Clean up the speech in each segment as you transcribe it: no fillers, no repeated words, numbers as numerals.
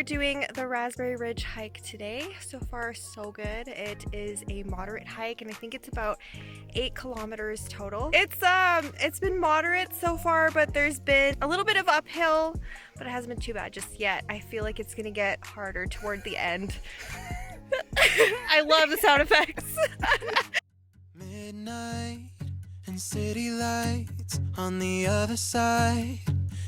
are doing the Raspberry Ridge hike today. So far, so good. It is a moderate hike, and I think it's about 8 kilometers total. It's been moderate so far, but there's been a little bit of uphill, but it hasn't been too bad just yet. I feel like it's gonna get harder toward the end. I love the sound effects. Midnight and city lights on the other side.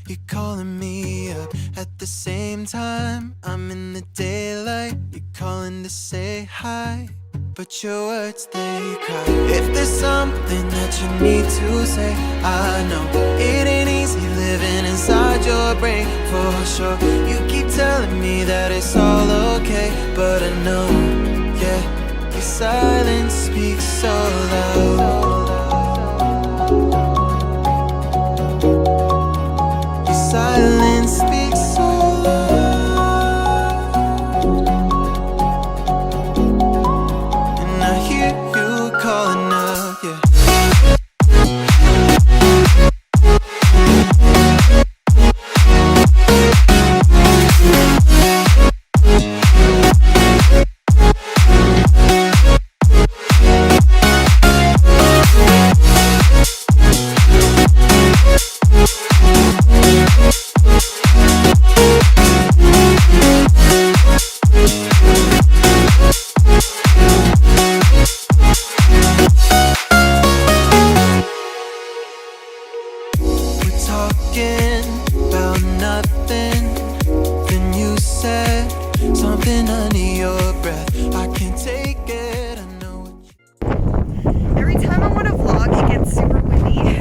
You're calling me up at the same time. I'm in the daylight. You're calling to say hi, but your words, they cry. If there's something that you need to say, I know it ain't easy living inside your brain, for sure. You keep telling me that it's all okay, but I know, yeah, your silence speaks so loud. Silence speaks so loud, and I hear you calling out, yeah. Talking about nothing, then you said something under your breath. I can't take it, I know what you... Every time I want to vlog, it gets super windy.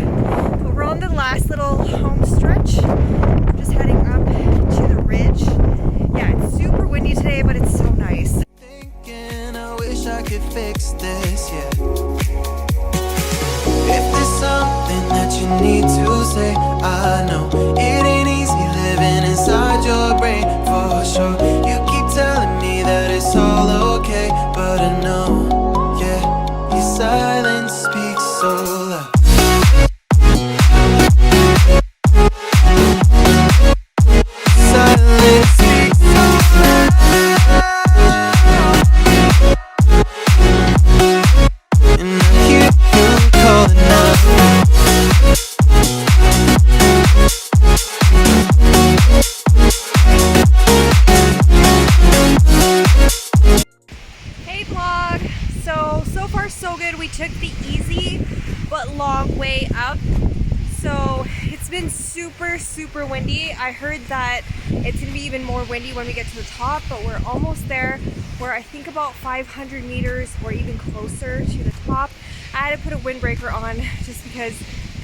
But we're on the last little home stretch. I'm just heading up to the ridge. Yeah, it's super windy today, but it's so nice. Thinking I wish I could fix this, yeah. If there's something that you need to say, I know it ain't easy living inside your brain, for sure. You keep telling me that it's all okay, but I know, yeah, your silence speaks so loud. Silence speaks so loud, and I hear you calling out. Hey vlog! So far so good. We took the easy but long way up. So it's been super windy. I heard that it's gonna be even more windy when we get to the top, but we're almost there. We're I think about 500 meters or even closer to the top. I had to put a windbreaker on just because,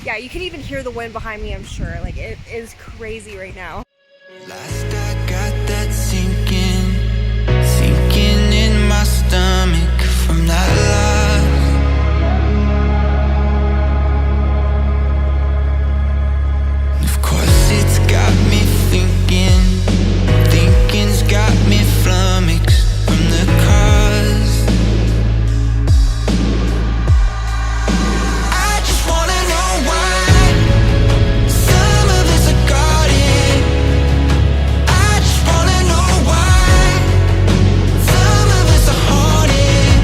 yeah, you can even hear the wind behind me, I'm sure. Like, it is crazy right now. Last I got that sinking in my stomach from that loss. Of course it's got me thinking's got me flummoxed from the cause. I just wanna know why some of us are guarded. I just wanna know why some of us are haunted.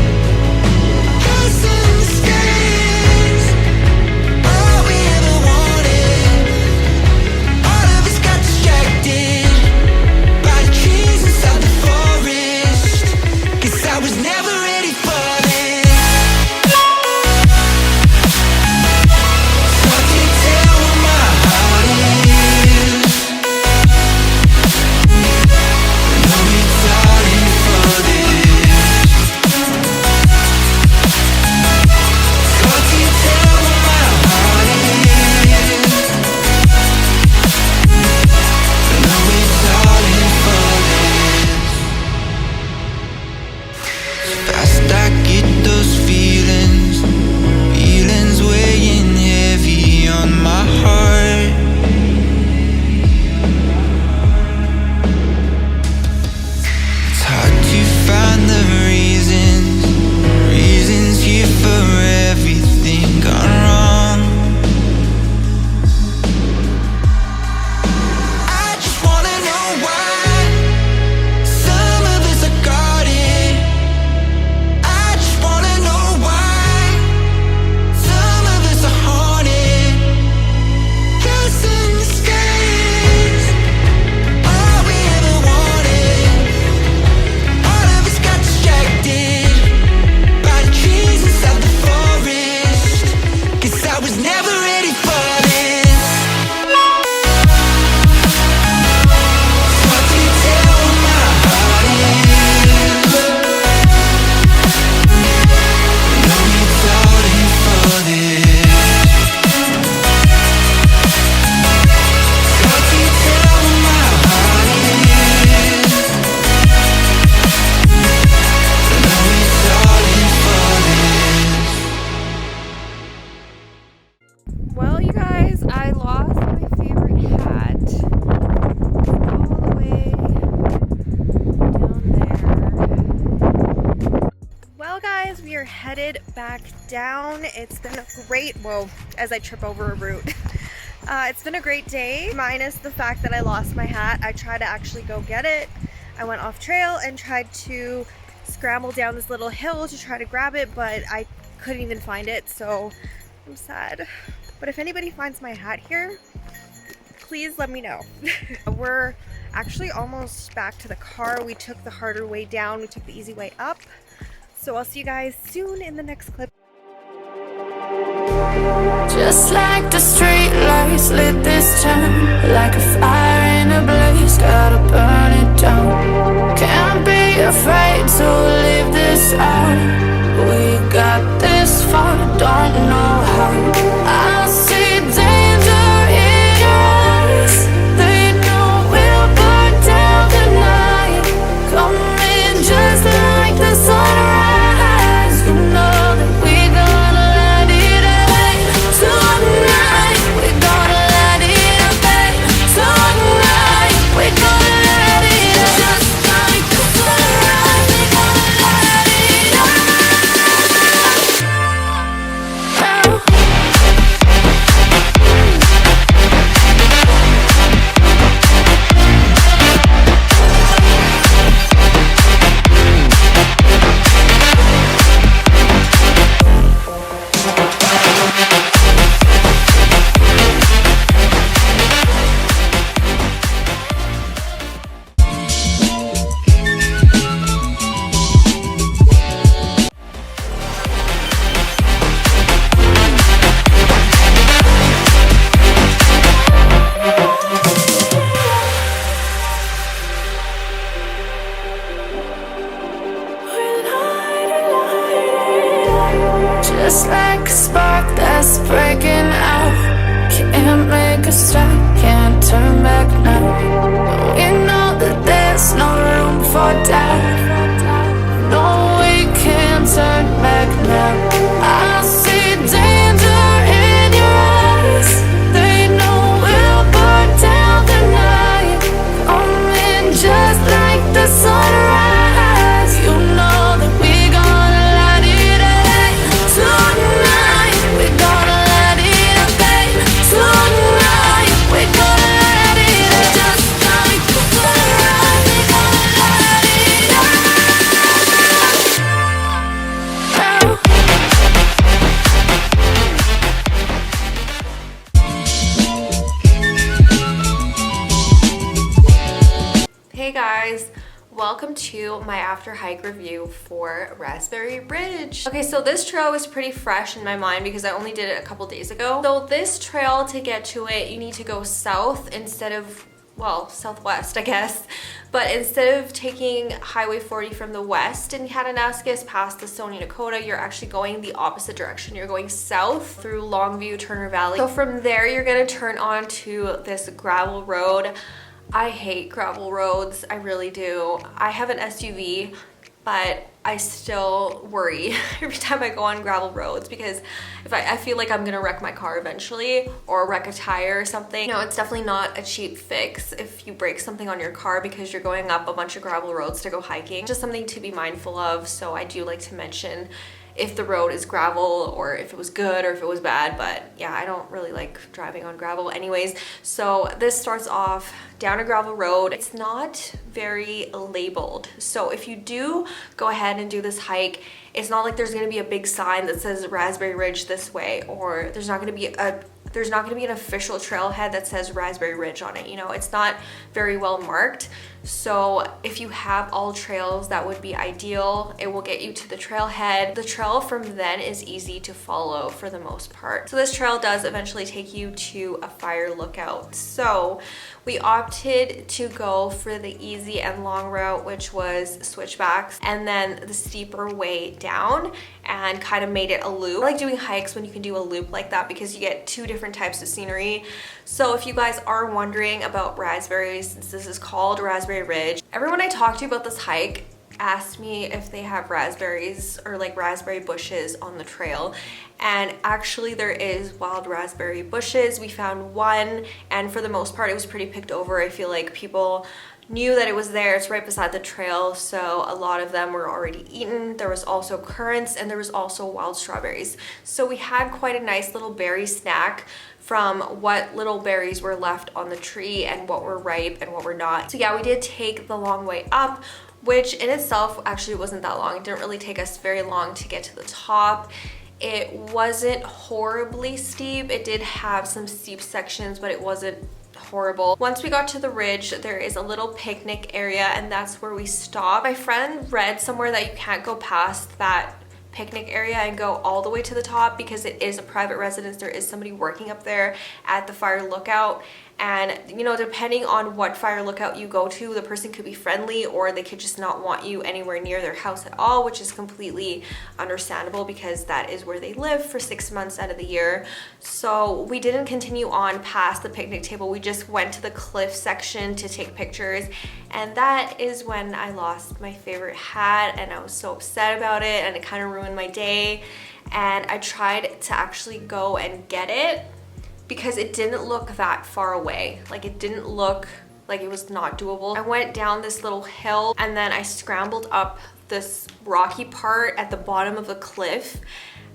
never ready for this. What can you tell where my heart is? Know you're falling for this. What can you tell where my heart is? Know you're falling for this. Well, you guys, I lost my favorite hat all the way down there. Well, guys, we are headed back down. It's been a great, well, as I trip over a root. It's been a great day, minus the fact that I lost my hat. I tried to actually go get it. I went off trail and tried to scramble down this little hill to try to grab it, but I couldn't even find it, so I'm sad. But if anybody finds my hat here, please let me know. We're actually almost back to the car. We took the harder way down, we took the easy way up. So I'll see you guys soon in the next clip. Just like the street lights lit this town, like a fire in a blaze, gotta burn it down. Can't be afraid to leave this out. We got this far, don't know how. I see danger in your eyes. They know we'll burn down the night. Coming just like the sunrise. You know that we gonna light it up tonight. We gonna light it up tonight. We gonna light it up just like the sunrise. We gonna light it up. Just like a spark that's breaking out. Can't make a stop, can't turn back now. We know that there's no room for doubt. No, we can't turn back now. I see danger in your eyes. They know we'll burn down the night. Coming just like the sunrise. You know that we gonna light it up tonight. We gonna light it up tonight. We gonna light it up just like the sunrise. We gonna light it up. Hey guys, welcome to my after hike review for Raspberry Ridge. Okay, so this trail was pretty fresh in my mind because I only did it a couple days ago. So this trail, to get to it, you need to go south instead of, well, southwest, I guess. But instead of taking Highway 40 from the west in Kananaskis past the Stony Dakota, you're actually going the opposite direction. You're going south through Longview, Turner Valley. So from there, you're gonna turn onto this gravel road. I hate gravel roads, I really do. I have an SUV, but I still worry every time I go on gravel roads because if I feel like I'm gonna wreck my car eventually or wreck a tire or something. No, it's definitely not a cheap fix if you break something on your car because you're going up a bunch of gravel roads to go hiking. Just something to be mindful of, so I do like to mention if the road is gravel or if it was good or if it was bad, but yeah, I don't really like driving on gravel anyways. So this starts off down a gravel road. It's not very labeled. So if you do go ahead and do this hike, it's not like there's gonna be a big sign that says Raspberry Ridge this way, or there's not gonna be a there's not going to be an official trailhead that says Raspberry Ridge on it. You know, it's not very well marked. So if you have all trails, that would be ideal. It will get you to the trailhead. The trail from then is easy to follow for the most part. So this trail does eventually take you to a fire lookout. So we opted to go for the easy and long route, which was switchbacks, and then the steeper way down, and kind of made it a loop. I like doing hikes when you can do a loop like that because you get two different types of scenery. So if you guys are wondering about raspberries, since this is called Raspberry Ridge, everyone I talked to about this hike asked me if they have raspberries or like raspberry bushes on the trail, and actually there is wild raspberry bushes. We found one, and for the most part it was pretty picked over. I feel like people knew that it was there. It's right beside the trail, so a lot of them were already eaten. There was also currants, and there was also wild strawberries. So we had quite a nice little berry snack from what little berries were left on the tree and what were ripe and what were not. So yeah, we did take the long way up, which in itself actually wasn't that long. It didn't really take us very long to get to the top. It wasn't horribly steep. It did have some steep sections, but it wasn't horrible. Once we got to the ridge, there is a little picnic area, and that's where we stopped. My friend read somewhere that you can't go past that picnic area and go all the way to the top because it is a private residence. There is somebody working up there at the fire lookout, and you know, depending on what fire lookout you go to, the person could be friendly or they could just not want you anywhere near their house at all, which is completely understandable because that is where they live for 6 months out of the year. So we didn't continue on past the picnic table. We just went to the cliff section to take pictures, and that is when I lost my favorite hat, and I was so upset about it, and it kind of ruined my day. And I tried to actually go and get it because it didn't look that far away. Like, it didn't look like it was not doable. I went down this little hill, and then I scrambled up this rocky part at the bottom of the cliff,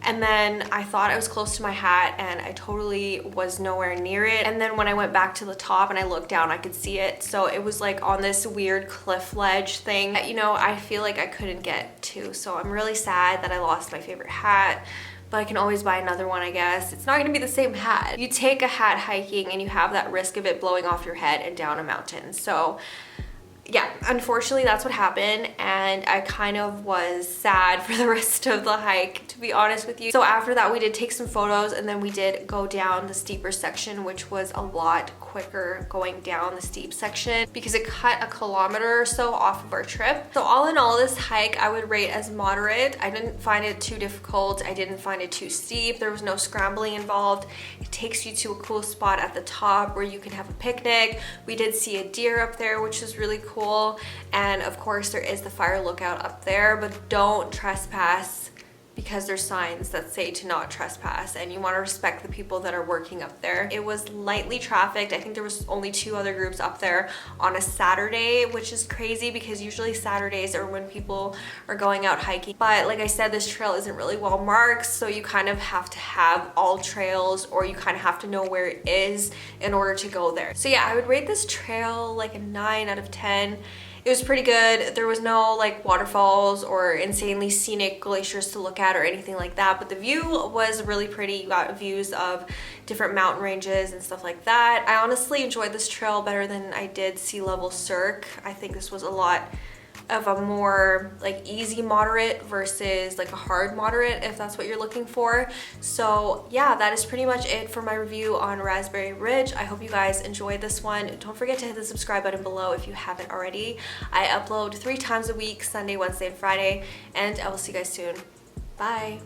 and then I thought I was close to my hat, and I totally was nowhere near it. And then when I went back to the top and I looked down, I could see it. So it was like on this weird cliff ledge thing that, you know, I feel like I couldn't get to. So I'm really sad that I lost my favorite hat, but I can always buy another one, I guess. It's not gonna be the same hat. You take a hat hiking and you have that risk of it blowing off your head and down a mountain. So yeah, unfortunately that's what happened, and I kind of was sad for the rest of the hike, to be honest with you. So after that we did take some photos, and then we did go down the steeper section, which was a lot quicker going down the steep section because it cut 1 kilometer or so off of our trip. So all in all, this hike I would rate as moderate. I didn't find it too difficult. I didn't find it too steep. There was no scrambling involved. It takes you to a cool spot at the top where you can have a picnic. We did see a deer up there, which is really cool. And of course there is the fire lookout up there, but don't trespass because there's signs that say to not trespass, and you want to respect the people that are working up there. It was lightly trafficked. I think there was only 2 other groups up there on a Saturday, which is crazy because usually Saturdays are when people are going out hiking. But like I said, this trail isn't really well marked, so you kind of have to have all trails, or you kind of have to know where it is in order to go there. So yeah, I would rate this trail like a 9 out of 10. It was pretty good. There was no like waterfalls or insanely scenic glaciers to look at or anything like that, but the view was really pretty. You got views of different mountain ranges and stuff like that. I honestly enjoyed this trail better than I did Sea Level Cirque. I think this was a lot of a more like easy moderate versus like a hard moderate, if that's what you're looking for. So yeah, that is pretty much it for my review on Raspberry Ridge. I hope you guys enjoyed this one. Don't forget to hit the subscribe button below if you haven't already. I upload 3 times a week, Sunday, Wednesday, and Friday, and I will see you guys soon. Bye.